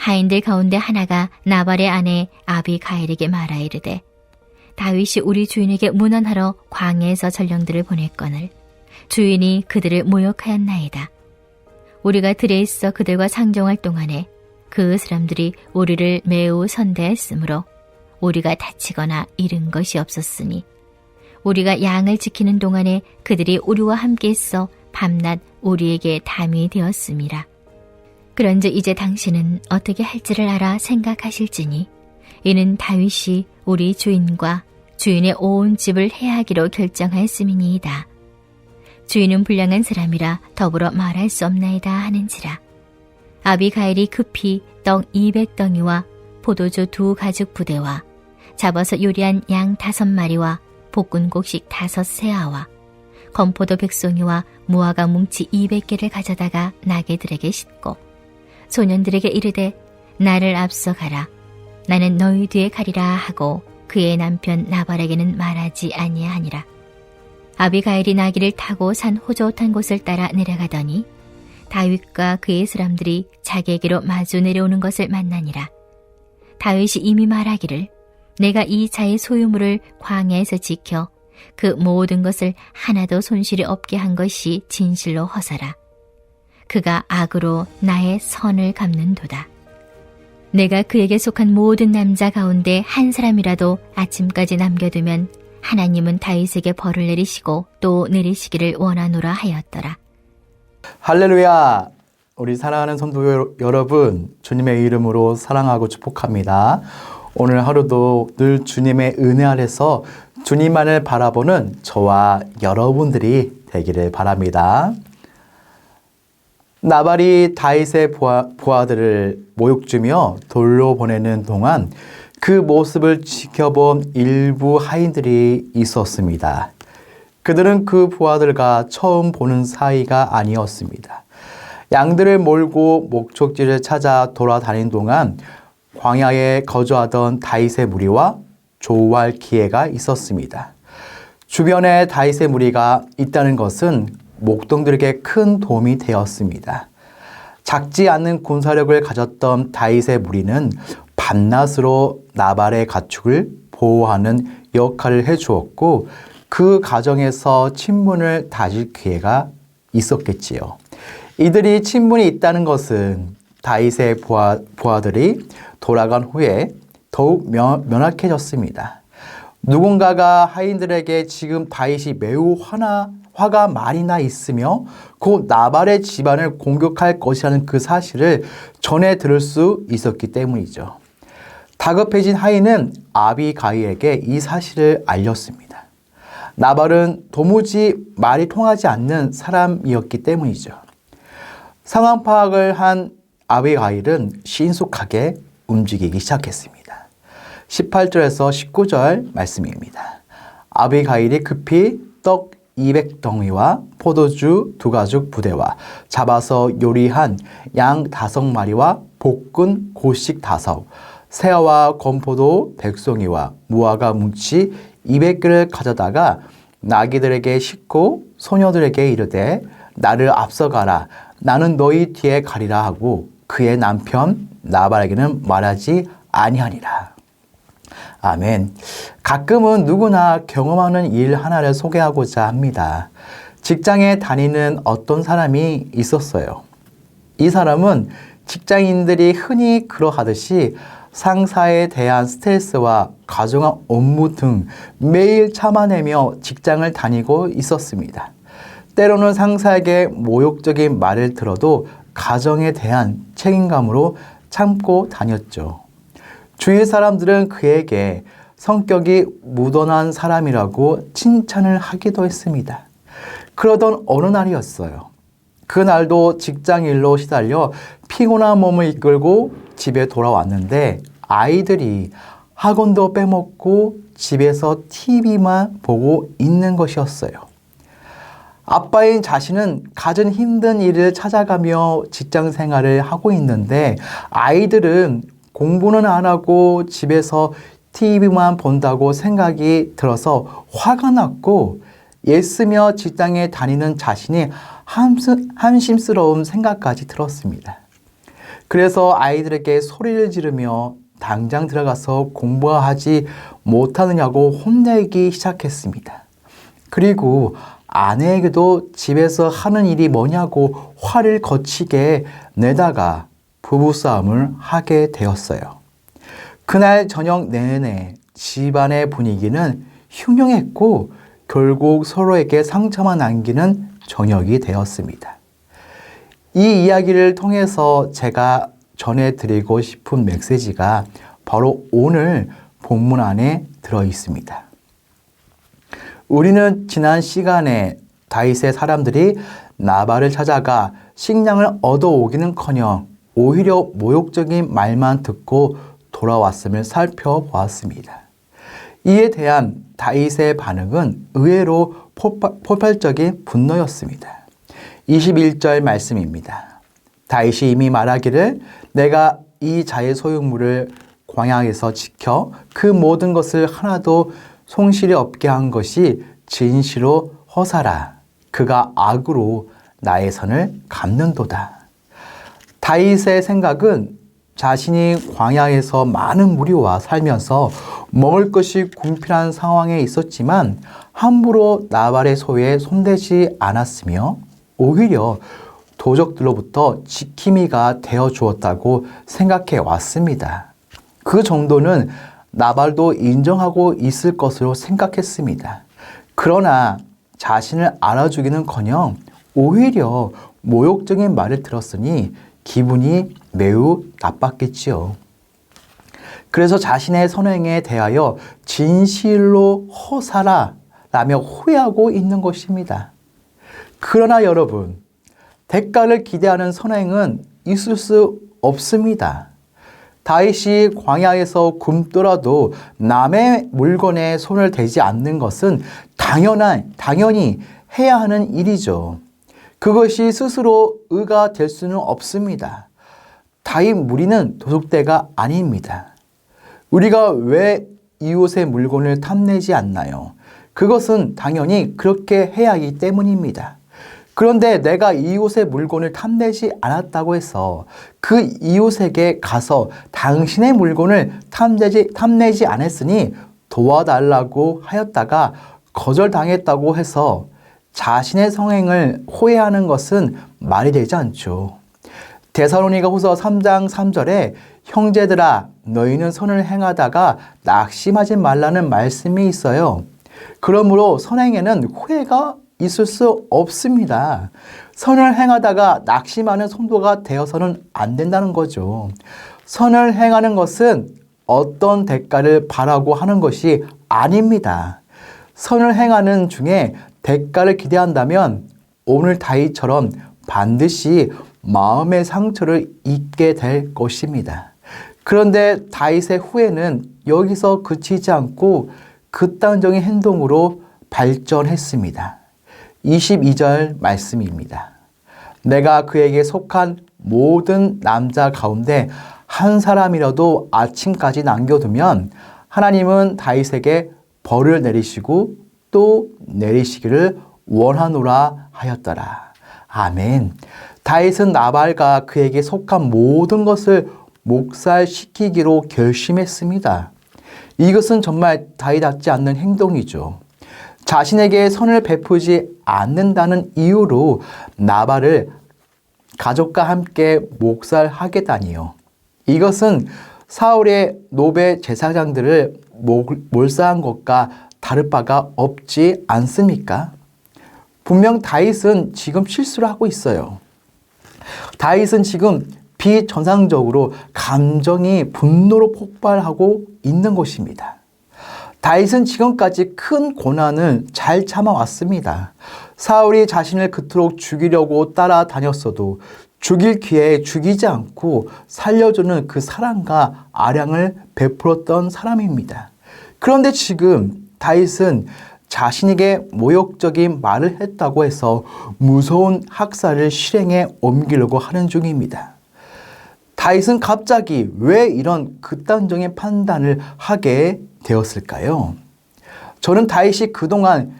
하인들 가운데 하나가 나발의 아내 아비가일에게 말하 이르되 다윗이 우리 주인에게 문안하러 광야에서 전령들을 보냈거늘 주인이 그들을 모욕하였나이다. 우리가 들에 있어 그들과 상종할 동안에 그 사람들이 우리를 매우 선대했으므로 우리가 다치거나 잃은 것이 없었으니 우리가 양을 지키는 동안에 그들이 우리와 함께 있어 밤낮 우리에게 담이 되었음이라. 그런즉 이제 당신은 어떻게 할지를 알아 생각하실지니 이는 다윗이 우리 주인과 주인의 온 집을 해하기로 결정하였음이니이다. 주인은 불량한 사람이라 더불어 말할 수 없나이다 하는지라. 아비가일이 급히 떡 200덩이와 포도주 2가죽 부대와 잡아서 요리한 양 5마리와 볶은 곡식 5세아와 건포도 100송이와 무화과 뭉치 200개를 가져다가 나귀들에게 싣고 소년들에게 이르되 나를 앞서가라. 나는 너희 뒤에 가리라 하고 그의 남편 나발에게는 말하지 아니하니라. 아비가일이 나귀를 타고 산 호젓한 곳을 따라 내려가더니 다윗과 그의 사람들이 자기에게로 마주 내려오는 것을 만나니라. 다윗이 이미 말하기를 내가 이 자의 소유물을 광야에서 지켜 그 모든 것을 하나도 손실이 없게 한 것이 진실로 허사라. 그가 악으로 나의 선을 갚는도다. 내가 그에게 속한 모든 남자 가운데 한 사람이라도 아침까지 남겨두면 하나님은 다윗에게 벌을 내리시고 또 내리시기를 원하노라 하였더라. 할렐루야! 우리 사랑하는 성도 여러분, 주님의 이름으로 사랑하고 축복합니다. 오늘 하루도 늘 주님의 은혜 아래서 주님만을 바라보는 저와 여러분들이 되기를 바랍니다. 나발이 다윗의 부하들을 모욕 주며 돌로 보내는 동안 그 모습을 지켜본 일부 하인들이 있었습니다. 그들은 그 부하들과 처음 보는 사이가 아니었습니다. 양들을 몰고 목적지를 찾아 돌아다닌 동안 광야에 거주하던 다윗의 무리와 조우할 기회가 있었습니다. 주변에 다윗의 무리가 있다는 것은 목동들에게 큰 도움이 되었습니다. 작지 않은 군사력을 가졌던 다윗의 무리는 밤낮으로 나발의 가축을 보호하는 역할을 해주었고 그 과정에서 친분을 다질 기회가 있었겠지요. 이들이 친분이 있다는 것은 다윗의 부하들이 돌아간 후에 더욱 명확해졌습니다. 누군가가 하인들에게 지금 다윗이 매우 화가 많이 나 있으며 곧 나발의 집안을 공격할 것이라는 그 사실을 전해 들을 수 있었기 때문이죠. 다급해진 하인은 아비가일에게 이 사실을 알렸습니다. 나발은 도무지 말이 통하지 않는 사람이었기 때문이죠. 상황 파악을 한 아비가일은 신속하게 움직이기 시작했습니다. 18절에서 19절 말씀입니다. 아비가일이 급히 떡 200덩이와 포도주 2가죽 부대와 잡아서 요리한 양 5마리와 볶은 곡식 5, 새와 건포도 100송이와 무화과 뭉치 200개를 가져다가 나귀들에게 싣고 소녀들에게 이르되 나를 앞서가라. 나는 너희 뒤에 가리라 하고 그의 남편 나발에게는 말하지 아니하니라. 아멘. 가끔은 누구나 경험하는 일 하나를 소개하고자 합니다. 직장에 다니는 어떤 사람이 있었어요. 이 사람은 직장인들이 흔히 그러하듯이 상사에 대한 스트레스와 가정한 업무 등 매일 참아내며 직장을 다니고 있었습니다. 때로는 상사에게 모욕적인 말을 들어도 가정에 대한 책임감으로 참고 다녔죠. 주위 사람들은 그에게 성격이 무던한 사람이라고 칭찬을 하기도 했습니다. 그러던 어느 날이었어요. 그날도 직장일로 시달려 피곤한 몸을 이끌고 집에 돌아왔는데 아이들이 학원도 빼먹고 집에서 TV만 보고 있는 것이었어요. 아빠인 자신은 갖은 힘든 일을 찾아가며 직장 생활을 하고 있는데 아이들은 공부는 안 하고 집에서 TV만 본다고 생각이 들어서 화가 났고 애쓰며 직장에 다니는 자신이 한심스러운 생각까지 들었습니다. 그래서 아이들에게 소리를 지르며 당장 들어가서 공부하지 못하느냐고 혼내기 시작했습니다. 그리고 아내에게도 집에서 하는 일이 뭐냐고 화를 거치게 내다가 부부싸움을 하게 되었어요. 그날 저녁 내내 집안의 분위기는 흉흉했고 결국 서로에게 상처만 남기는 저녁이 되었습니다. 이 이야기를 통해서 제가 전해드리고 싶은 메시지가 바로 오늘 본문 안에 들어 있습니다. 우리는 지난 시간에 다윗의 사람들이 나발을 찾아가 식량을 얻어오기는커녕 오히려 모욕적인 말만 듣고 돌아왔음을 살펴보았습니다. 이에 대한 다윗의 반응은 의외로 폭발적인 분노였습니다. 21절 말씀입니다. 다윗이 이미 말하기를 내가 이 자의 소유물을 광야에서 지켜 그 모든 것을 하나도 손실이 없게 한 것이 진실로 허사라. 그가 악으로 나의 선을 갚는도다. 다윗의 생각은 자신이 광야에서 많은 무리와 살면서 먹을 것이 궁핍한 상황에 있었지만 함부로 나발의 소유에 손대지 않았으며 오히려 도적들로부터 지킴이가 되어 주었다고 생각해 왔습니다. 그 정도는 나발도 인정하고 있을 것으로 생각했습니다. 그러나 자신을 알아주기는커녕 오히려 모욕적인 말을 들었으니 기분이 매우 나빴겠지요. 그래서 자신의 선행에 대하여 진실로 허사라 라며 후회하고 있는 것입니다. 그러나 여러분, 대가를 기대하는 선행은 있을 수 없습니다. 다윗이 광야에서 굶더라도 남의 물건에 손을 대지 않는 것은 당연히 해야 하는 일이죠. 그것이 스스로 의가 될 수는 없습니다. 다윗 무리는 도둑대가 아닙니다. 우리가 왜 이웃의 물건을 탐내지 않나요? 그것은 당연히 그렇게 해야 하기 때문입니다. 그런데 내가 이웃의 물건을 탐내지 않았다고 해서 그 이웃에게 가서 당신의 물건을 탐내지 않았으니 도와달라고 하였다가 거절당했다고 해서 자신의 성행을 호해하는 것은 말이 되지 않죠. 데살로니가후서 3장 3절에 형제들아 너희는 선을 행하다가 낙심하지 말라는 말씀이 있어요. 그러므로 선행에는 후회가 있을 수 없습니다. 선을 행하다가 낙심하는 성도가 되어서는 안 된다는 거죠. 선을 행하는 것은 어떤 대가를 바라고 하는 것이 아닙니다. 선을 행하는 중에 대가를 기대한다면 오늘 다윗처럼 반드시 마음의 상처를 입게 될 것입니다. 그런데 다윗의 후회는 여기서 그치지 않고 극단적인 행동으로 발전했습니다. 22절 말씀입니다. 내가 그에게 속한 모든 남자 가운데 한 사람이라도 아침까지 남겨두면 하나님은 다윗에게 벌을 내리시고 또 내리시기를 원하노라 하였더라. 아멘. 다윗은 나발과 그에게 속한 모든 것을 목살시키기로 결심했습니다. 이것은 정말 다윗답지 않는 행동이죠. 자신에게 선을 베푸지 않는다는 이유로 나발을 가족과 함께 목살하겠다니요. 이것은 사울의 노베 제사장들을 몰살한 것과 다를 바가 없지 않습니까? 분명 다윗은 지금 실수를 하고 있어요. 다윗은 지금 비정상적으로 감정이 분노로 폭발하고 있는 것입니다. 다윗은 지금까지 큰 고난을 잘 참아왔습니다. 사울이 자신을 그토록 죽이려고 따라다녔어도 죽일 기회에 죽이지 않고 살려주는 그 사랑과 아량을 베풀었던 사람입니다. 그런데 지금 다윗은 자신에게 모욕적인 말을 했다고 해서 무서운 학살을 실행에 옮기려고 하는 중입니다. 다윗은 갑자기 왜 이런 극단적인 판단을 하게 되었을까요? 저는 다윗이 그동안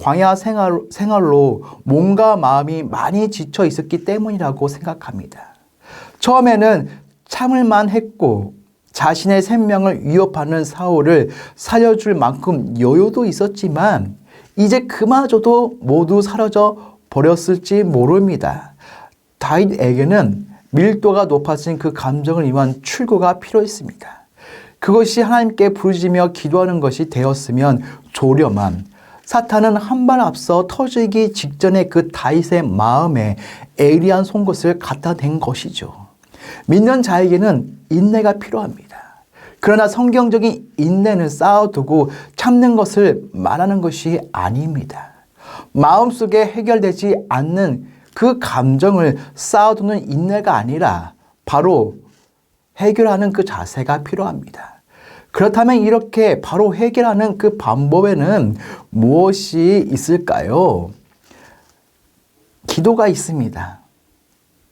광야 생활로 몸과 마음이 많이 지쳐 있었기 때문이라고 생각합니다. 처음에는 참을만 했고 자신의 생명을 위협하는 사울을 살려줄 만큼 여유도 있었지만 이제 그마저도 모두 사라져 버렸을지 모릅니다. 다윗에게는 밀도가 높아진 그 감정을 위한 출구가 필요했습니다. 그것이 하나님께 부르짖으며 기도하는 것이 되었으면 좋으려만 사탄은 한 발 앞서 터지기 직전에 그 다윗의 마음에 예리한 송곳을 갖다 댄 것이죠. 믿는 자에게는 인내가 필요합니다. 그러나 성경적인 인내는 쌓아두고 참는 것을 말하는 것이 아닙니다. 마음속에 해결되지 않는 그 감정을 쌓아두는 인내가 아니라 바로 해결하는 그 자세가 필요합니다. 그렇다면 이렇게 바로 해결하는 그 방법에는 무엇이 있을까요? 기도가 있습니다.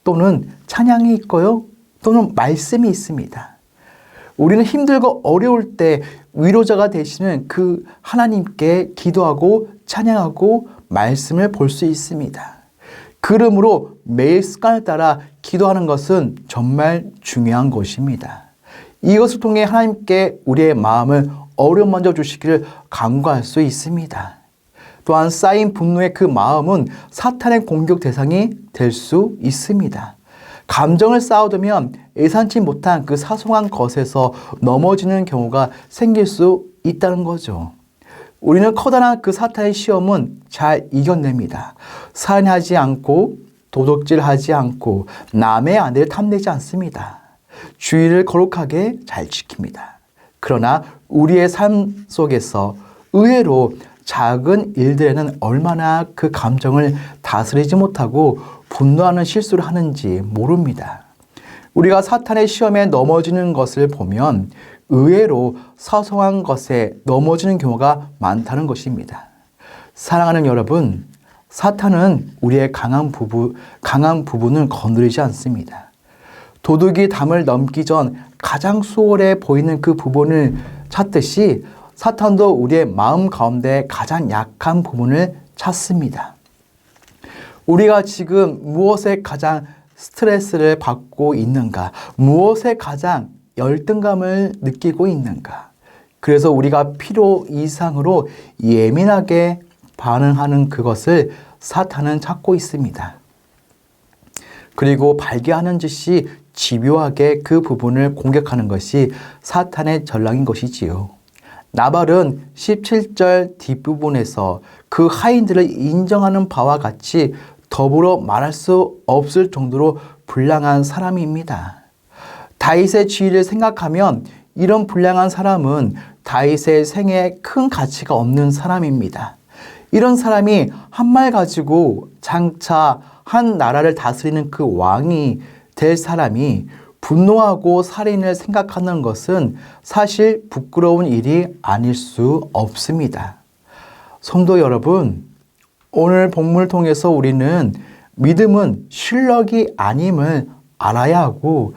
또는 찬양이 있고요. 또는 말씀이 있습니다. 우리는 힘들고 어려울 때 위로자가 되시는 그 하나님께 기도하고 찬양하고 말씀을 볼 수 있습니다. 그러므로 매일 습관을 따라 기도하는 것은 정말 중요한 것입니다. 이것을 통해 하나님께 우리의 마음을 어루만져 주시기를 간구할 수 있습니다. 또한 쌓인 분노의 그 마음은 사탄의 공격 대상이 될 수 있습니다. 감정을 쌓아두면 예상치 못한 그 사소한 것에서 넘어지는 경우가 생길 수 있다는 거죠. 우리는 커다란 그 사탄의 시험은 잘 이겨냅니다. 살인하지 않고 도둑질하지 않고 남의 아내를 탐내지 않습니다. 주의를 거룩하게 잘 지킵니다. 그러나 우리의 삶 속에서 의외로 작은 일들에는 얼마나 그 감정을 다스리지 못하고 분노하는 실수를 하는지 모릅니다. 우리가 사탄의 시험에 넘어지는 것을 보면 의외로 사소한 것에 넘어지는 경우가 많다는 것입니다. 사랑하는 여러분, 사탄은 우리의 강한 부분을 건드리지 않습니다. 도둑이 담을 넘기 전 가장 수월해 보이는 그 부분을 찾듯이 사탄도 우리의 마음 가운데 가장 약한 부분을 찾습니다. 우리가 지금 무엇에 가장 스트레스를 받고 있는가? 무엇에 가장 열등감을 느끼고 있는가? 그래서 우리가 필요 이상으로 예민하게 반응하는 그것을 사탄은 찾고 있습니다. 그리고 발견하는 듯이 집요하게 그 부분을 공격하는 것이 사탄의 전략인 것이지요. 나발은 17절 뒷부분에서 그 하인들을 인정하는 바와 같이 더불어 말할 수 없을 정도로 불량한 사람입니다. 다윗의 지위를 생각하면 이런 불량한 사람은 다윗의 생애에 큰 가치가 없는 사람입니다. 이런 사람이 한 말 가지고 장차 한 나라를 다스리는 그 왕이 될 사람이 분노하고 살인을 생각하는 것은 사실 부끄러운 일이 아닐 수 없습니다. 성도 여러분, 오늘 본문을 통해서 우리는 믿음은 실력이 아님을 알아야 하고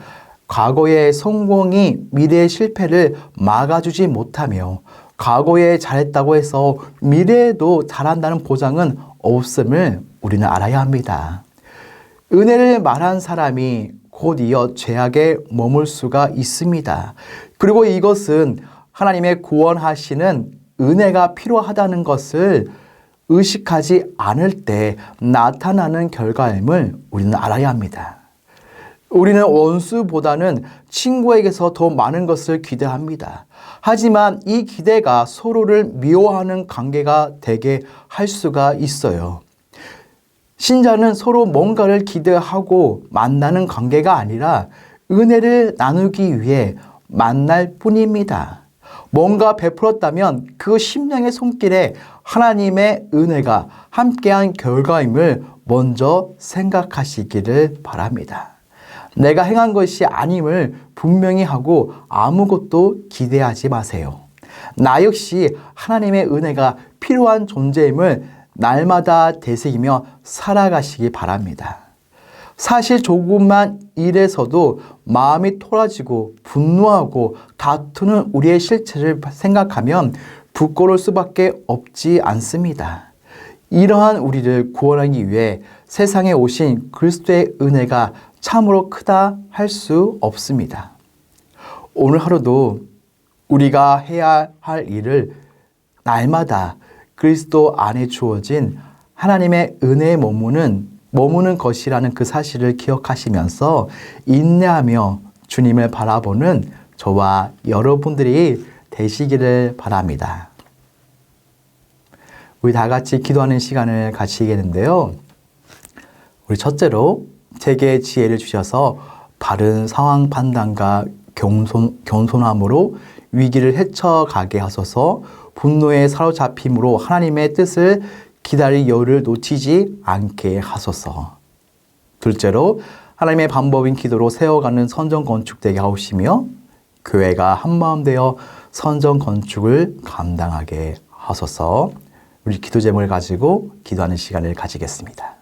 과거의 성공이 미래의 실패를 막아주지 못하며 과거에 잘했다고 해서 미래에도 잘한다는 보장은 없음을 우리는 알아야 합니다. 은혜를 말한 사람이 곧 이어 죄악에 머물 수가 있습니다. 그리고 이것은 하나님의 구원하시는 은혜가 필요하다는 것을 의식하지 않을 때 나타나는 결과임을 우리는 알아야 합니다. 우리는 원수보다는 친구에게서 더 많은 것을 기대합니다. 하지만 이 기대가 서로를 미워하는 관계가 되게 할 수가 있어요. 신자는 서로 뭔가를 기대하고 만나는 관계가 아니라 은혜를 나누기 위해 만날 뿐입니다. 뭔가 베풀었다면 그 심령의 손길에 하나님의 은혜가 함께한 결과임을 먼저 생각하시기를 바랍니다. 내가 행한 것이 아님을 분명히 하고 아무것도 기대하지 마세요. 나 역시 하나님의 은혜가 필요한 존재임을 날마다 되새기며 살아가시기 바랍니다. 사실 조금만 일에서도 마음이 토라지고 분노하고 다투는 우리의 실체를 생각하면 부끄러울 수밖에 없지 않습니다. 이러한 우리를 구원하기 위해 세상에 오신 그리스도의 은혜가 참으로 크다 할 수 없습니다. 오늘 하루도 우리가 해야 할 일을 날마다 그리스도 안에 주어진 하나님의 은혜에 머무는 것이라는 그 사실을 기억하시면서 인내하며 주님을 바라보는 저와 여러분들이 되시기를 바랍니다. 우리 다 같이 기도하는 시간을 가지겠는데요. 우리 첫째로 제게 지혜를 주셔서 바른 상황 판단과 겸손함으로 위기를 헤쳐가게 하소서. 분노에 사로잡힘으로 하나님의 뜻을 기다릴 여유를 놓치지 않게 하소서. 둘째로 하나님의 방법인 기도로 세워가는 선전 건축되게 하시며 교회가 한마음 되어 선전 건축을 감당하게 하소서. 우리 기도 제목을 가지고 기도하는 시간을 가지겠습니다.